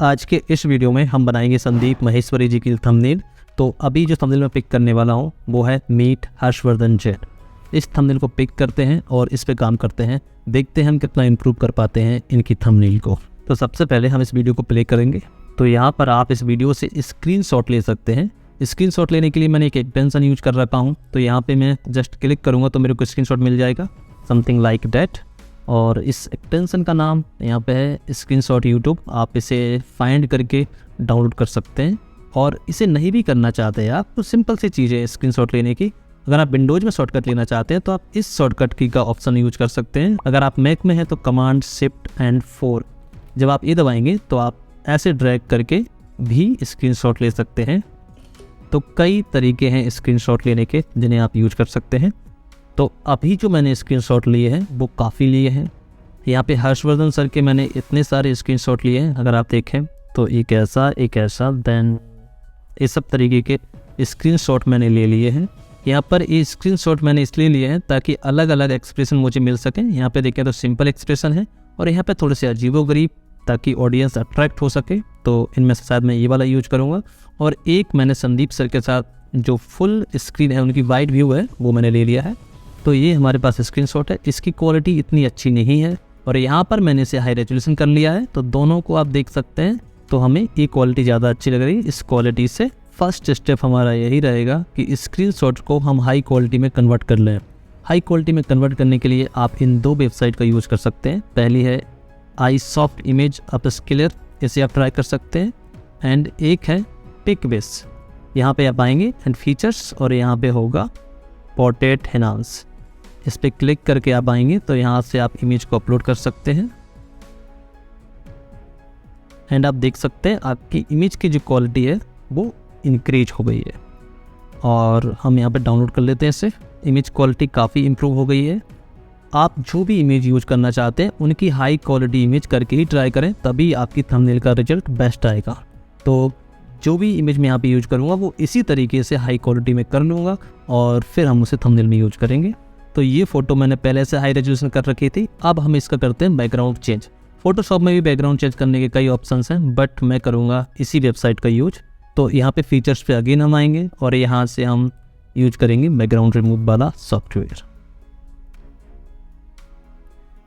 आज के इस वीडियो में हम बनाएंगे संदीप महेश्वरी जी की थंबनेल। तो अभी जो थंबनेल मैं पिक करने वाला हूँ वो है मीट हर्षवर्धन जैन। इस थंबनेल को पिक करते हैं और इस पे काम करते हैं, देखते हैं हम कितना इम्प्रूव कर पाते हैं इनकी थंबनेल को। तो सबसे पहले हम इस वीडियो को प्ले करेंगे। तो यहाँ पर आप इस वीडियो से स्क्रीनशॉट ले सकते हैं। स्क्रीनशॉट लेने के लिए मैंने एक एक्सटेंशन यूज कर रखा हूँ। तो यहाँ पे मैं जस्ट क्लिक करूँगा तो मेरे को स्क्रीनशॉट मिल जाएगा, समथिंग लाइक डैट। और इस एक्सटेंशन का नाम यहाँ पे है स्क्रीनशॉट यूट्यूब। आप इसे फाइंड करके डाउनलोड कर सकते हैं। और इसे नहीं भी करना चाहते हैं आप तो सिंपल सी चीज़ है स्क्रीनशॉट लेने की। अगर आप विंडोज़ में शॉर्टकट लेना चाहते हैं तो आप इस शॉर्टकट की का ऑप्शन यूज कर सकते हैं। अगर आप मैक में हैं तो कमांड शिफ्ट एंड 4, जब आप ये दबाएंगे तो आप ऐसे ड्रैग करके भी स्क्रीनशॉट ले सकते हैं। तो कई तरीके हैं स्क्रीनशॉट लेने के जिन्हें आप यूज कर सकते हैं। तो अभी जो मैंने स्क्रीनशॉट लिए हैं वो काफ़ी लिए हैं। यहाँ पे हर्षवर्धन सर के मैंने इतने सारे स्क्रीनशॉट लिए हैं, अगर आप देखें तो एक ऐसा देन ये सब तरीके के स्क्रीनशॉट मैंने ले लिए हैं। यहाँ पर ये स्क्रीनशॉट मैंने इसलिए लिए हैं ताकि अलग अलग एक्सप्रेशन मुझे मिल सकें। यहाँ पे देखें तो सिंपल एक्सप्रेशन है और यहाँ पे थोड़े से अजीबोगरीब, ताकि ऑडियंस अट्रैक्ट हो सके। तो इनमें से शायद मैं ये वाला यूज करूँगा। और एक मैंने संदीप सर के साथ जो फुल स्क्रीन है, उनकी वाइड व्यू है, वो मैंने ले लिया है। तो ये हमारे पास स्क्रीनशॉट है। इसकी क्वालिटी इतनी अच्छी नहीं है और यहाँ पर मैंने इसे हाई रेजोल्यूशन कर लिया है। तो दोनों को आप देख सकते हैं। तो हमें ये क्वालिटी ज़्यादा अच्छी लग रही है इस क्वालिटी से। फर्स्ट स्टेप हमारा यही रहेगा कि स्क्रीनशॉट को हम हाई क्वालिटी में कन्वर्ट कर लें। हाई क्वालिटी में कन्वर्ट करने के लिए आप इन दो वेबसाइट का यूज़ कर सकते हैं। पहली है iSoft इमेज अपस्केलर, इसे आप ट्राई कर सकते हैं। एंड एक है पिकबेस। यहाँ पे आप आएंगे एंड फीचर्स और यहाँ पे होगा पोर्ट्रेट एनहांस। इस पर क्लिक करके आप आएंगे तो यहाँ से आप इमेज को अपलोड कर सकते हैं। एंड आप देख सकते हैं आपकी इमेज की जो क्वालिटी है वो इंक्रीज हो गई है। और हम यहाँ पे डाउनलोड कर लेते हैं इसे। इमेज क्वालिटी काफ़ी इम्प्रूव हो गई है। आप जो भी इमेज यूज करना चाहते हैं उनकी हाई क्वालिटी इमेज करके ही ट्राई करें, तभी आपकी थंबनेल का रिजल्ट बेस्ट आएगा। तो जो भी इमेज मैं यहाँ पे यूज करूँगा वो इसी तरीके से हाई क्वालिटी में कर लूँगा और फिर हम उसे थंबनेल में यूज करेंगे। तो ये फ़ोटो मैंने पहले से हाई रेजोल्यूशन कर रखी थी। अब हम इसका करते हैं बैकग्राउंड चेंज। फोटोशॉप में भी बैकग्राउंड चेंज करने के कई ऑप्शंस हैं, बट मैं करूँगा इसी वेबसाइट का यूज। तो यहाँ पे फीचर्स पे अगेन हम आएंगे और यहाँ से हम यूज करेंगे बैकग्राउंड रिमूव वाला सॉफ्टवेयर।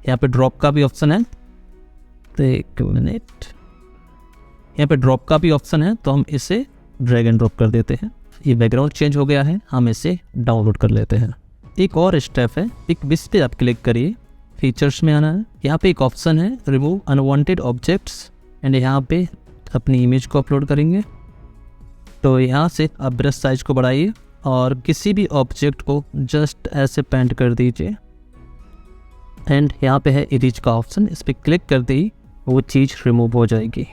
यहाँ पे ड्रॉप का भी ऑप्शन है। तो एक मिनट, यहाँ पे ड्रॉप का भी ऑप्शन है। तो हम इसे ड्रैग एंड ड्रॉप कर देते हैं। ये बैकग्राउंड चेंज हो गया है, हम इसे डाउनलोड कर लेते हैं। एक और स्टेप है, पिकबेस पे आप क्लिक करिए, फीचर्स में आना है। यहाँ पे एक ऑप्शन है रिमूव अनवांटेड ऑब्जेक्ट्स एंड यहाँ पे अपनी इमेज को अपलोड करेंगे। तो यहाँ से आप ब्रश साइज को बढ़ाइए और किसी भी ऑब्जेक्ट को जस्ट ऐसे पेंट कर दीजिए। एंड यहाँ पे है इरेज का ऑप्शन, इस पर क्लिक करते ही वो चीज़ रिमूव हो जाएगी।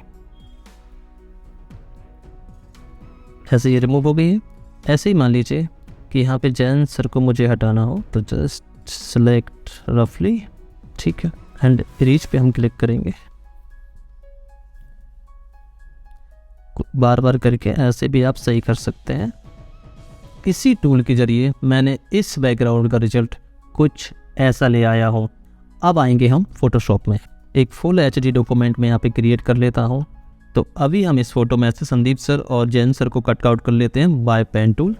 ऐसे ये रिमूव हो गई है। ऐसे ही मान लीजिए कि यहाँ पे जैन सर को मुझे हटाना हो तो जस्ट सेलेक्ट रफली, ठीक है। एंड इरेज पे हम क्लिक करेंगे, बार बार करके ऐसे भी आप सही कर सकते हैं। इसी टूल के जरिए मैंने इस बैकग्राउंड का रिजल्ट कुछ ऐसा ले आया हूँ। अब आएंगे हम फोटोशॉप में। एक फुल HD डॉक्यूमेंट में यहाँ पे क्रिएट कर लेता हूँ। तो अभी हम इस फोटो में से संदीप सर और जैन सर को कट आउट कर लेते हैं बाय पेन टूल।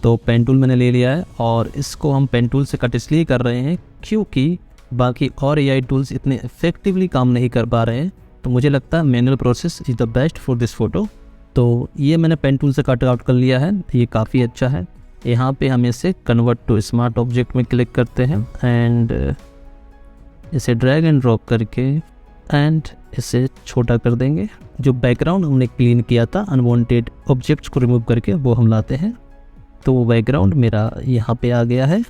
तो पेन टूल मैंने ले लिया है और इसको हम पेन टूल से कट इसलिए कर रहे हैं क्योंकि बाकी और AI टूल्स इतने इफेक्टिवली काम नहीं कर पा रहे हैं। तो मुझे लगता है manual process is the best for this photo. तो ये मैंने पेन टूल से कट आउट कर लिया है, ये काफ़ी अच्छा है। यहाँ पे हम इसे कन्वर्ट टू स्मार्ट ऑब्जेक्ट में क्लिक करते हैं एंड इसे ड्रैग एंड ड्रॉप करके एंड इसे छोटा कर देंगे। जो बैकग्राउंड हमने क्लीन किया था अनवांटेड ऑब्जेक्ट्स को रिमूव करके, वो हम लाते हैं। तो वो बैकग्राउंड मेरा यहाँ पे आ गया है।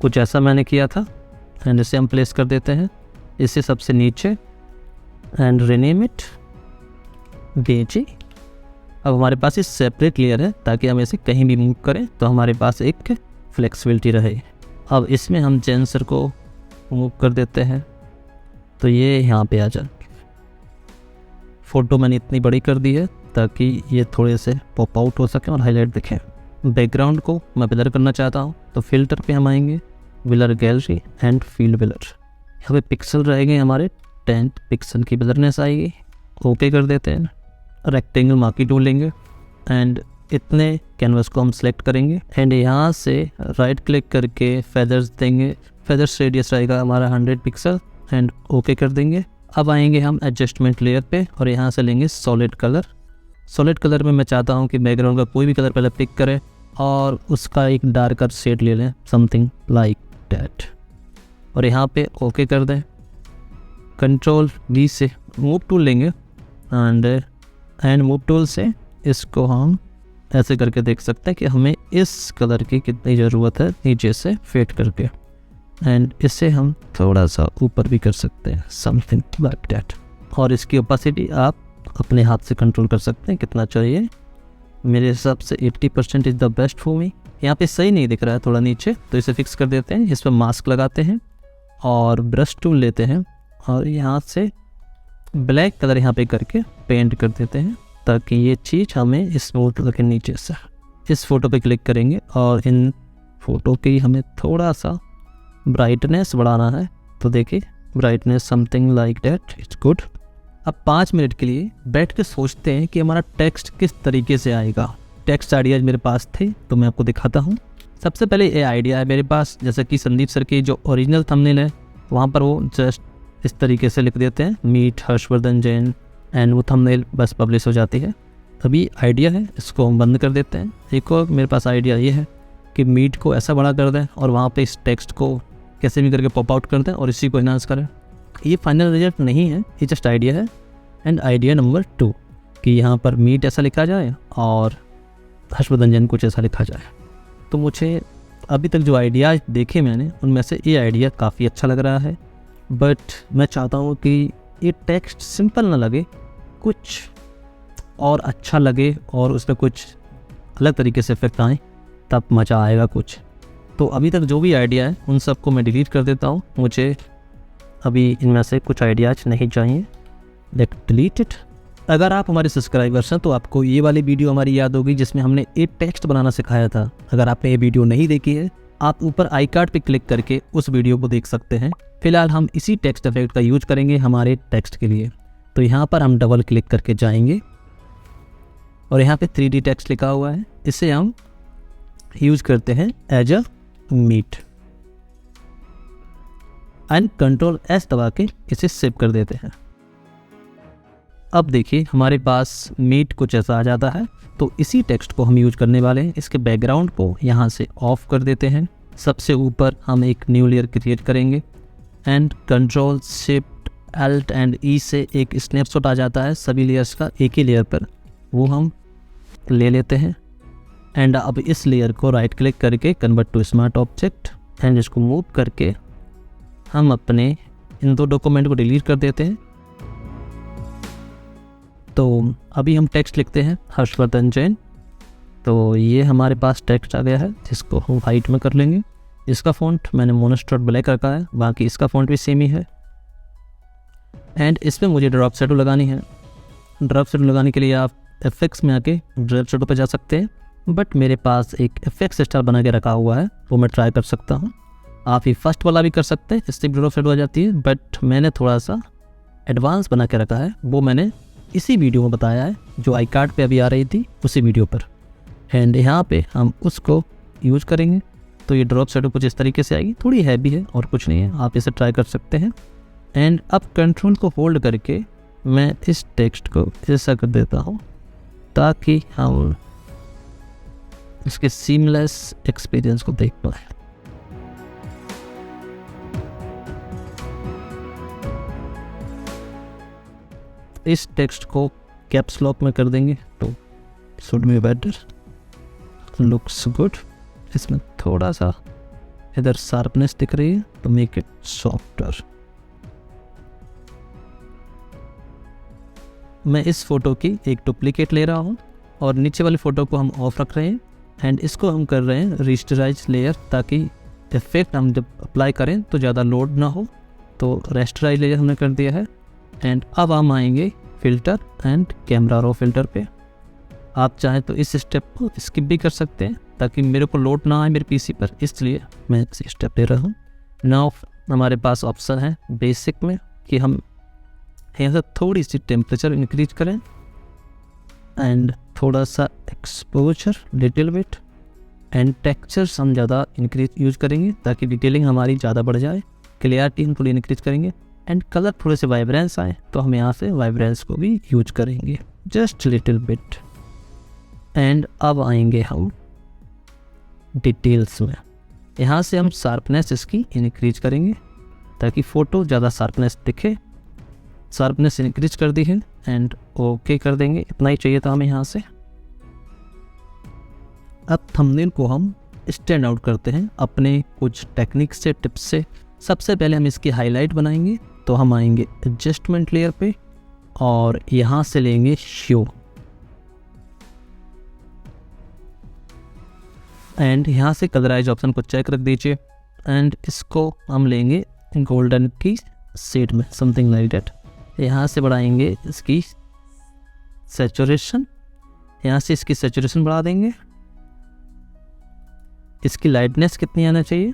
कुछ ऐसा मैंने किया था एंड इसे हम प्लेस कर देते हैं इसे सबसे नीचे एंड रीनेम इट बेजी। अब हमारे पास ये सेपरेट लेयर है ताकि हम इसे कहीं भी मूव करें तो हमारे पास एक फ्लेक्सिबिलिटी रहे। अब इसमें हम जैन सर को मूव कर देते हैं तो ये यहाँ पे आ जाए। फ़ोटो मैंने इतनी बड़ी कर दी है ताकि ये थोड़े से पॉप आउट हो सके और हाईलाइट दिखे। बैकग्राउंड को मैं ब्लर करना चाहता हूँ तो फिल्टर पे हम आएंगे, blur gallery and field blur. यहाँ पे पिक्सल रहेंगे हमारे 10 पिक्सल की ब्लरनेस आएगी। ओके कर देते हैं। रेक्टेंगल मार्की टूल लेंगे एंड इतने कैनवस को हम सेलेक्ट करेंगे एंड यहाँ से राइट क्लिक करके फेदर्स देंगे। फेदर्स रेडियस रहेगा हमारा 100 पिक्सल एंड ओके कर देंगे। अब आएंगे हम एडजस्टमेंट लेयर पे और यहाँ से लेंगे सॉलिड कलर। सॉलिड कलर में मैं चाहता हूँ कि बैकग्राउंड का कोई भी कलर पहले पिक करें और उसका एक डार्कर शेड ले लें, समथिंग लाइक डैट, और यहाँ पे ओके कर दें। कंट्रोल V से मूव टूल लेंगे एंड मूव टूल से इसको हम ऐसे करके देख सकते हैं कि हमें इस कलर की कितनी ज़रूरत है नीचे से फेड करके, एंड इससे हम थोड़ा सा ऊपर भी कर सकते हैं, समथिंग लाइक डैट। और इसकी ओपेसिटी आप अपने हाथ से कंट्रोल कर सकते हैं कितना चाहिए। मेरे हिसाब से 80% is the best for me. यहाँ पे सही नहीं दिख रहा है थोड़ा नीचे, तो इसे फिक्स कर देते हैं। इस पर मास्क लगाते हैं और ब्रश टूल लेते हैं और यहाँ से ब्लैक कलर यहाँ पे करके पेंट कर देते हैं ताकि ये चीज़ हमें स्मूथ लगे नीचे से। इस फ़ोटो पे क्लिक करेंगे और इन फ़ोटो की हमें थोड़ा सा ब्राइटनेस बढ़ाना है, तो देखिए brightness something like that, it's good. अब 5 मिनट के लिए बैठ के सोचते हैं कि हमारा टेक्स्ट किस तरीके से आएगा। टेक्स्ट आइडियाज़ मेरे पास थे तो मैं आपको दिखाता हूँ। सबसे पहले ये आइडिया है मेरे पास, जैसे कि संदीप सर की जो ओरिजिनल थंबनेल है वहाँ पर वो जस्ट इस तरीके से लिख देते हैं मीट हर्षवर्धन जैन एंड वो थंबनेल बस पब्लिश हो जाती है। अभी आइडिया है, इसको हम बंद कर देते हैं। एक और मेरे पास आइडिया ये है कि मीट को ऐसा बड़ा कर दें और वहाँ पे इस टेक्स्ट को कैसे भी करके पॉप आउट कर दें और इसी को इन्हांस करें। ये फाइनल रिजल्ट नहीं है, ये जस्ट आइडिया है। एंड आइडिया नंबर 2 कि यहाँ पर मीट ऐसा लिखा जाए और हर्षवर्धन जैन कुछ ऐसा लिखा जाए। तो मुझे अभी तक जो आइडिया देखे मैंने उनमें से ये आइडिया काफ़ी अच्छा लग रहा है, बट मैं चाहता हूँ कि ये टेक्स्ट सिंपल ना लगे, कुछ और अच्छा लगे और उसमें कुछ अलग तरीके से इफेक्ट आए, तब मज़ा आएगा कुछ। तो अभी तक जो भी आइडिया है उन सबको मैं डिलीट कर देता हूँ। मुझे अभी इनमें से कुछ आइडियाज़ नहीं चाहिए, लेट डिलीट इट। अगर आप हमारे सब्सक्राइबर्स हैं तो आपको ये वाली वीडियो हमारी याद होगी जिसमें हमने एक टेक्स्ट बनाना सिखाया था। अगर आपने ये वीडियो नहीं देखी है, आप ऊपर आई कार्ड पे क्लिक करके उस वीडियो को देख सकते हैं। फिलहाल हम इसी टेक्स्ट इफेक्ट का यूज करेंगे हमारे टेक्स्ट के लिए। तो यहाँ पर हम डबल क्लिक करके जाएंगे और यहाँ पे 3D टेक्स्ट लिखा हुआ है, इसे हम यूज करते हैं as a meet and control S दबा के इसे सेव कर देते हैं। अब देखिए हमारे पास मीट कुछ ऐसा आ जाता है। तो इसी टेक्स्ट को हम यूज करने वाले हैं। इसके बैकग्राउंड को यहाँ से ऑफ कर देते हैं। सबसे ऊपर हम एक न्यू लेयर क्रिएट करेंगे and control shift Alt and E से एक स्नैपशॉट आ जाता है सभी लेयर्स का एक ही लेयर पर, वो हम ले लेते हैं। एंड अब इस लेयर को राइट क्लिक करके convert to smart object and इसको मूव करके हम अपने इन 2 डॉक्यूमेंट को डिलीट कर देते हैं। तो अभी हम टेक्स्ट लिखते हैं हर्षवर्धन जैन। तो ये हमारे पास टेक्स्ट आ गया है जिसको हम हाइट में कर लेंगे। इसका फ़ॉन्ट मैंने मोनोस्ट्रॉट ब्लैक रखा है, बाकी इसका फ़ॉन्ट भी सेम ही है। एंड इस पर मुझे ड्रॉप शैडो लगानी है। ड्रॉप शैडो लगाने के लिए आप एफेक्ट्स में आके ड्रॉप शैडो पर जा सकते हैं, बट मेरे पास एक एफेक्ट्स स्टार बना के रखा हुआ है, वो मैं ट्राई कर सकता हूँ। आप ये फर्स्ट वाला भी कर सकते हैं, इससे ड्रॉप शैडो आ जाती है, बट मैंने थोड़ा सा एडवांस बना के रखा है, वो मैंने इसी वीडियो में बताया है जो आई कार्ड पे अभी आ रही थी उसी वीडियो पर। एंड यहाँ पे हम उसको यूज करेंगे। तो ये ड्रॉप शैडो कुछ इस तरीके से आएगी, थोड़ी हैवी है और कुछ नहीं है, आप इसे ट्राई कर सकते हैं। एंड अब कंट्रोल को होल्ड करके मैं इस टेक्स्ट को ऐसा कर देता हूँ ताकि हम इसके सीमलेस एक्सपीरियंस को देख पाए। इस टेक्स्ट को कैप्स लॉक में कर देंगे तो should be better, looks good. इसमें थोड़ा सा इधर शार्पनेस दिख रही है तो मेक इट सॉफ्टर। मैं इस फ़ोटो की एक डुप्लीकेट ले रहा हूँ और नीचे वाली फ़ोटो को हम ऑफ रख रहे हैं एंड इसको हम कर रहे हैं रेस्टराइज लेयर, ताकि इफेक्ट हम जब अप्लाई करें तो ज़्यादा लोड ना हो। तो रेस्टराइज लेयर हमने कर दिया है। एंड अब हम आएंगे filter and camera raw filter पे। आप चाहें तो इस स्टेप को स्किप भी कर सकते हैं ताकि मेरे को लोड ना आए मेरे पीसी पर, इसलिए मैं इस स्टेप ले रहा हूँ। नाउ हमारे पास ऑप्शन है बेसिक में कि हम यहाँ से थोड़ी सी टेम्परेचर इंक्रीज करें एंड थोड़ा सा exposure little bit and textures हम ज़्यादा इंक्रीज यूज करेंगे ताकि डिटेलिंग हमारी ज़्यादा बढ़ जाए। क्लियरिटी हम थोड़ी इंक्रीज करेंगे एंड कलर थोड़े से वाइब्रेंस आए तो हम यहाँ से वाइब्रेंस को भी यूज करेंगे जस्ट लिटिल बिट। एंड अब आएंगे हम डिटेल्स में। यहाँ से हम शार्पनेस इसकी इंक्रीज करेंगे ताकि फ़ोटो ज़्यादा शार्पनेस दिखे। शार्पनेस इंक्रीज कर दी है एंड ओके कर देंगे, इतना ही चाहिए था हमें यहाँ से। अब थंबनेल को हम स्टैंड आउट करते हैं अपने कुछ टेक्निक से, टिप्स से। सबसे पहले हम इसकी हाईलाइट बनाएंगे, तो हम आएंगे एडजस्टमेंट लेयर पे और यहाँ से लेंगे शो एंड यहाँ से कलराइज ऑप्शन को चेक रख दीजिए एंड इसको हम लेंगे गोल्डन की शेड में, समथिंग लाइक दैट। यहाँ से बढ़ाएंगे इसकी सैचुरेशन, यहाँ से इसकी सैचुरेशन बढ़ा देंगे। इसकी लाइटनेस कितनी आना चाहिए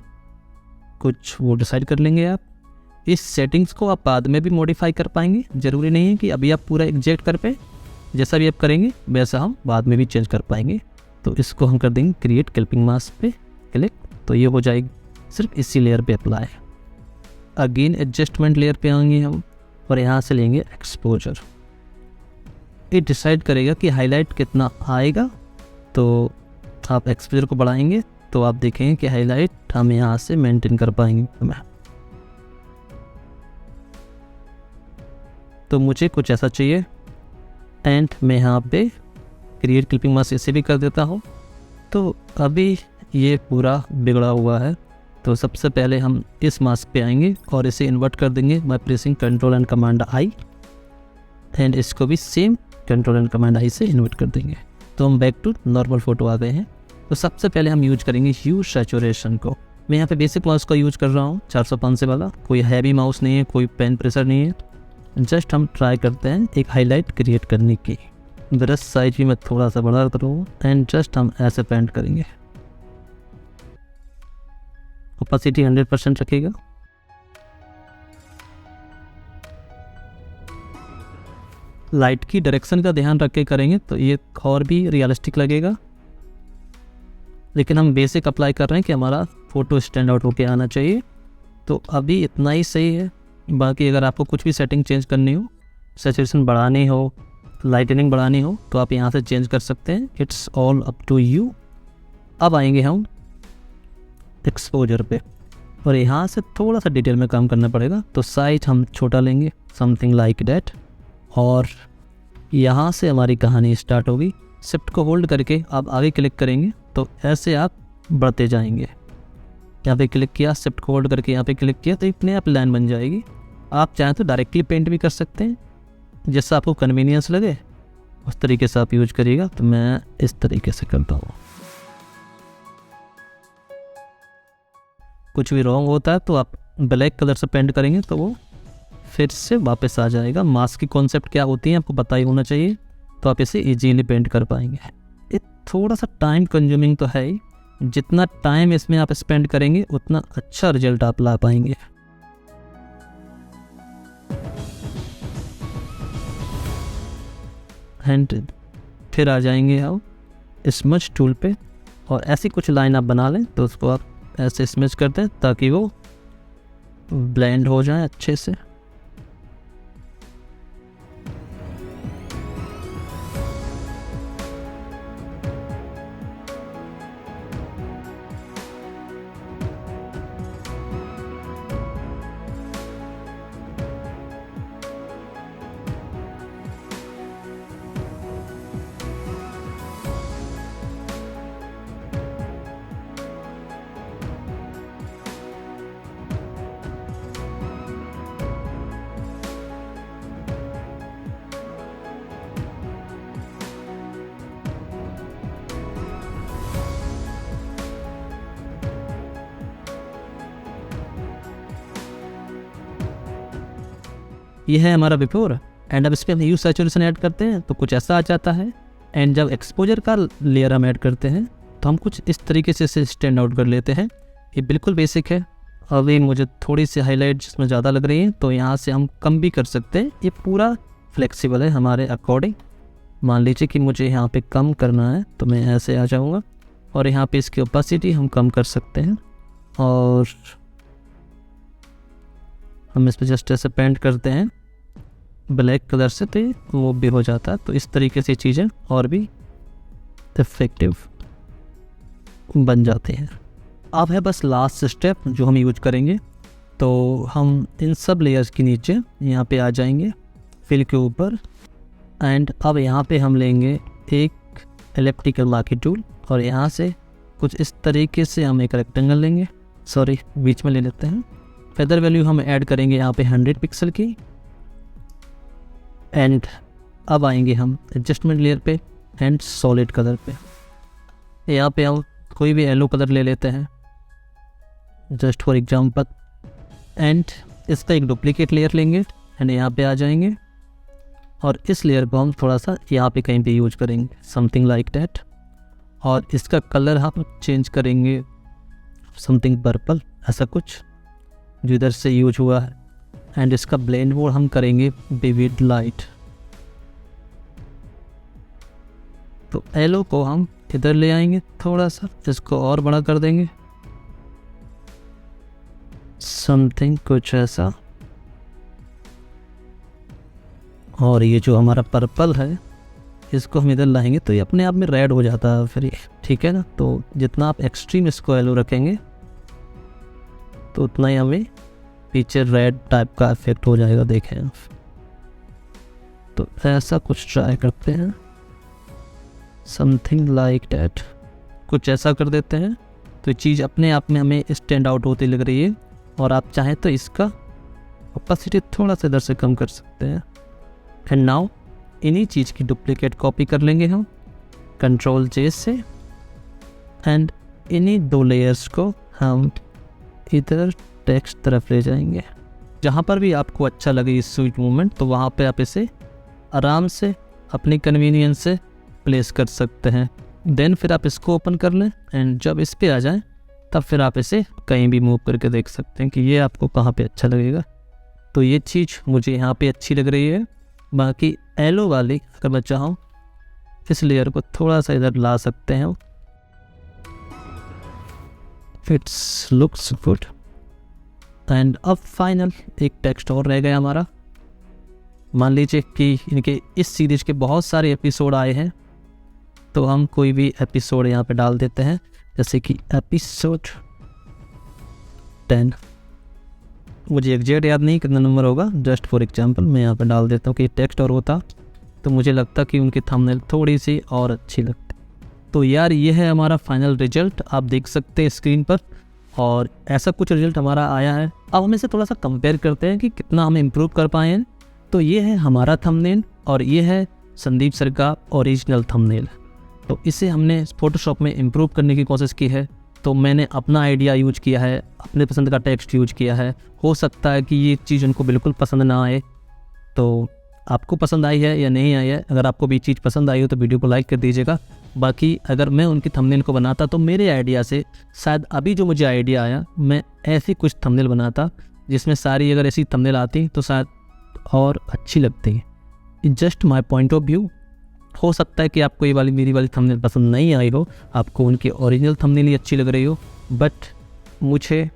कुछ वो डिसाइड कर लेंगे आप। इस सेटिंग्स को आप बाद में भी मॉडिफाई कर पाएंगे, ज़रूरी नहीं है कि अभी आप पूरा एग्जैक्ट कर पाए। जैसा भी आप करेंगे वैसा हम बाद में भी चेंज कर पाएंगे। तो इसको हम कर देंगे क्रिएट क्लिपिंग मास्क पे क्लिक, तो ये हो जाएगी सिर्फ इसी लेयर पे अप्लाई। अगेन एडजस्टमेंट लेयर पे आएंगे हम और यहाँ से लेंगे एक्सपोजर। ये डिसाइड करेगा कि हाईलाइट कितना आएगा, तो आप एक्सपोजर को बढ़ाएंगे तो आप देखेंगे कि हाईलाइट हम यहाँ से मेंटेन कर पाएंगे। तो मुझे कुछ ऐसा चाहिए एंड मैं यहाँ पे क्रिएट क्लिपिंग मास्क इसे भी कर देता हूँ। तो अभी ये पूरा बिगड़ा हुआ है, तो सबसे पहले हम इस मास्क पे आएंगे और इसे इन्वर्ट कर देंगे by pressing control and command I and इसको भी सेम कंट्रोल एंड कमांड आई से इन्वर्ट कर देंगे। तो हम बैक टू नॉर्मल फ़ोटो आ गए हैं। तो सबसे पहले हम यूज करेंगे ह्यू सैचुरेशन को। मैं यहाँ पे बेसिक माउस का यूज कर रहा हूँ 405 वाला, कोई हैवी माउस नहीं है, कोई पेन प्रेशर नहीं है। जस्ट हम ट्राई करते हैं एक हाईलाइट क्रिएट करने की। ब्रश साइज भी मैं थोड़ा सा बढ़ा करूँ एंड जस्ट हम ऐसे पेंट करेंगे। ओपेसिटी 100% रखेगा। लाइट की डायरेक्शन का ध्यान रख के करेंगे तो ये और भी रियलिस्टिक लगेगा, लेकिन हम बेसिक अप्लाई कर रहे हैं कि हमारा फ़ोटो स्टैंड आउट होके आना चाहिए। तो अभी इतना ही सही है। बाकी अगर आपको कुछ भी सेटिंग चेंज करनी हो, सैचुरेशन बढ़ानी हो, लाइटनिंग बढ़ानी हो, तो आप यहाँ से चेंज कर सकते हैं। It's all up to you. अब आएंगे हम एक्सपोजर पे और यहाँ से थोड़ा सा डिटेल में काम करना पड़ेगा। तो साइज हम छोटा लेंगे, समथिंग लाइक डैट, और यहाँ से हमारी कहानी स्टार्ट होगी। शिफ्ट को होल्ड करके आप आगे क्लिक करेंगे तो ऐसे आप बढ़ते जाएंगे। यहाँ पे क्लिक किया, शिफ्ट को होल्ड करके यहाँ पे क्लिक किया, तो अपने आप लाइन बन जाएगी। आप चाहें तो डायरेक्टली पेंट भी कर सकते हैं, जैसा आपको कन्वीनियंस लगे उस तरीके से आप यूज करिएगा। तो मैं इस तरीके से करता हूँ। कुछ भी रॉन्ग होता है तो आप ब्लैक कलर से पेंट करेंगे तो वो फिर से वापस आ जाएगा। मास्क की कॉन्सेप्ट क्या होती है आपको पता ही होना चाहिए, तो आप इसे इजीली पेंट कर पाएंगे। ये थोड़ा सा टाइम कंज्यूमिंग तो है ही, जितना टाइम इसमें आप स्पेंड करेंगे उतना अच्छा रिजल्ट आप ला पाएंगे। एंड फिर आ जाएंगे आप स्मच टूल पे और ऐसी कुछ लाइन आप बना लें तो उसको आप ऐसे स्मच करते हैं ताकि वो ब्लेंड हो जाए अच्छे से। ये है हमारा बिफोर एंड अब इस पर हम ह्यू सैचुरेशन ऐड करते हैं तो कुछ ऐसा आ जाता है। एंड जब एक्सपोजर का लेयर हम ऐड करते हैं तो हम कुछ इस तरीके से इसे स्टैंड आउट कर लेते हैं। ये बिल्कुल बेसिक है, अभी मुझे थोड़ी सी हाईलाइट जिसमें ज़्यादा लग रही है तो यहाँ से हम कम भी कर सकते हैं। ये पूरा फ्लेक्सिबल है हमारे अकॉर्डिंग। मान लीजिए कि मुझे यहाँ पे कम करना है तो मैं ऐसे आ जाऊँगा और यहाँ पे इसकी ओपेसिटी हम कम कर सकते हैं और हम इस पर जस्ट ऐसे पेंट करते हैं ब्लैक कलर से तो वो भी हो जाता है। तो इस तरीके से चीज़ें और भी इफेक्टिव बन जाते हैं। अब है बस लास्ट स्टेप जो हम यूज करेंगे। तो हम इन सब लेयर्स के नीचे यहाँ पे आ जाएंगे फिल के ऊपर एंड अब यहाँ पे हम लेंगे एक एलिप्टिकल मार्की टूल और यहाँ से कुछ इस तरीके से हम एक रेक्टेंगल लेंगे, सॉरी बीच में ले लेते हैं। फेदर वैल्यू हम ऐड करेंगे यहाँ पे 100 पिक्सल की एंड अब आएंगे हम एडजस्टमेंट लेयर पे एंड सॉलिड कलर पे। यहाँ पे हम कोई भी येलो कलर ले लेते हैं जस्ट फॉर एग्जांपल एंड इसका एक डुप्लीकेट लेयर लेंगे एंड यहाँ पे आ जाएंगे और इस लेयर को हम थोड़ा सा यहाँ पे कहीं पे यूज करेंगे समथिंग लाइक दैट और इसका कलर हम चेंज करेंगे समथिंग पर्पल, ऐसा कुछ जो इधर से यूज हुआ है एंड इसका ब्लेंड मोड हम करेंगे विविड लाइट। तो येलो को हम इधर ले आएंगे थोड़ा सा, इसको और बड़ा कर देंगे समथिंग कुछ ऐसा और ये जो हमारा पर्पल है इसको हम इधर लाएंगे तो ये अपने आप में रेड हो जाता है फिर ये, ठीक है ना। तो जितना आप एक्सट्रीम इसको येलो रखेंगे तो उतना ही हमें पीछे रेड टाइप का इफेक्ट हो जाएगा, देखें आप। तो ऐसा कुछ ट्राई करते हैं समथिंग लाइक डैट, कुछ ऐसा कर देते हैं तो चीज़ अपने आप में हमें स्टैंड आउट होती लग रही है। और आप चाहें तो इसका ओपेसिटी थोड़ा सा इधर से कम कर सकते हैं एंड नाउ इन्हीं चीज़ की डुप्लीकेट कॉपी कर लेंगे हम कंट्रोल जे से एंड इन्हीं दो लेयर्स को हम इधर टेक्स्ट तरफ ले जाएंगे। जहाँ पर भी आपको अच्छा लगे इस स्वीट मूवमेंट तो वहाँ पे आप इसे आराम से अपनी कन्वीनियंस से प्लेस कर सकते हैं। देन फिर आप इसको ओपन कर लें एंड जब इस पे आ जाए तब फिर आप इसे कहीं भी मूव करके देख सकते हैं कि ये आपको कहाँ पे अच्छा लगेगा। तो ये चीज़ मुझे यहाँ पे अच्छी लग रही है। बाकी येलो वाली अगर मैं चाहूँ इस लेयर को थोड़ा सा इधर ला सकते हैं, इट्स लुक्स गुड। एंड अब फाइनल एक टेक्स्ट और रह गया हमारा। मान लीजिए कि इनके इस सीरीज के बहुत सारे एपिसोड आए हैं तो हम कोई भी एपिसोड यहाँ पे डाल देते हैं, जैसे कि एपिसोड 10। मुझे एग्जैक्ट याद नहीं कितना नंबर होगा, जस्ट फॉर एग्जांपल मैं यहाँ पे डाल देता हूँ कि टेक्स्ट और होता तो मुझे लगता कि उनकी थंबनेल थोड़ी सी और अच्छी लगती। तो यार ये है हमारा फाइनल रिजल्ट, आप देख सकते हैं स्क्रीन पर और ऐसा कुछ रिजल्ट हमारा आया है। अब हम इसे थोड़ा सा कंपेयर करते हैं कि कितना हम इम्प्रूव कर पाए हैं। तो ये है हमारा थंबनेल और ये है संदीप सर का ओरिजिनल थंबनेल। तो इसे हमने फ़ोटोशॉप में इम्प्रूव करने की कोशिश की है। तो मैंने अपना आइडिया यूज किया है, अपने पसंद का टेक्स्ट यूज किया है। हो सकता है कि ये चीज़ उनको बिल्कुल पसंद ना आए, तो आपको पसंद आई है या नहीं आई है। अगर आपको भी चीज़ पसंद आई हो तो वीडियो को लाइक कर दीजिएगा। बाकी अगर मैं उनकी थंबनेल को बनाता तो मेरे आइडिया से शायद अभी जो मुझे आइडिया आया मैं ऐसी कुछ थंबनेल बनाता जिसमें सारी अगर ऐसी थंबनेल आती तो शायद और अच्छी लगती है। It's just my point of view. हो सकता है कि आपको ये वाली मेरी वाली थंबनेल पसंद नहीं आई हो, आपको उनकी ओरिजिनल थंबनेल ही अच्छी लग रही हो, बट मुझे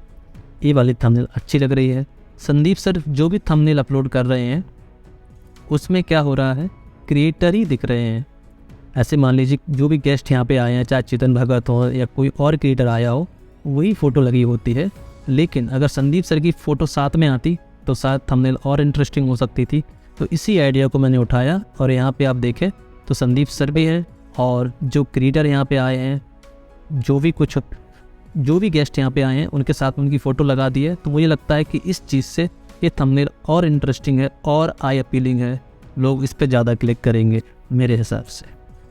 ये वाली थंबनेल अच्छी लग रही है। संदीप सर जो भी थंबनेल अपलोड कर रहे हैं उसमें क्या हो रहा है, क्रिएटर ही दिख रहे हैं। ऐसे मान लीजिए जो भी गेस्ट यहाँ पे आए हैं, चाहे चेतन भगत हो या कोई और क्रिएटर आया हो, वही फ़ोटो लगी होती है। लेकिन अगर संदीप सर की फ़ोटो साथ में आती तो शायद थंबनेल और इंटरेस्टिंग हो सकती थी। तो इसी आइडिया को मैंने उठाया और यहाँ पे आप देखें तो संदीप सर भी हैं और जो क्रिएटर यहाँ पे आए हैं, जो भी गेस्ट यहाँ पे आए हैं उनके साथ उनकी फ़ोटो लगा दी है। तो मुझे लगता है कि इस चीज़ से ये थंबनेल और इंटरेस्टिंग है और आई अपीलिंग है, लोग इस पर ज़्यादा क्लिक करेंगे मेरे हिसाब से।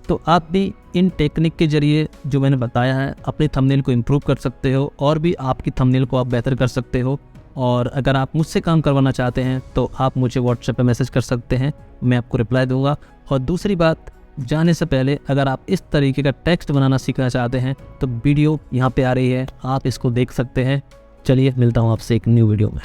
तो आप भी इन टेक्निक के ज़रिए जो मैंने बताया है अपनी थंबनेल को इम्प्रूव कर सकते हो और भी आपकी थंबनेल को आप बेहतर कर सकते हो। और अगर आप मुझसे काम करवाना चाहते हैं तो आप मुझे व्हाट्सएप पे मैसेज कर सकते हैं, मैं आपको रिप्लाई दूंगा। और दूसरी बात, जाने से पहले अगर आप इस तरीके का टेक्स्ट बनाना सीखना चाहते हैं तो वीडियो यहाँ पे आ रही है, आप इसको देख सकते हैं। चलिए मिलता हूँ आपसे एक न्यू वीडियो में।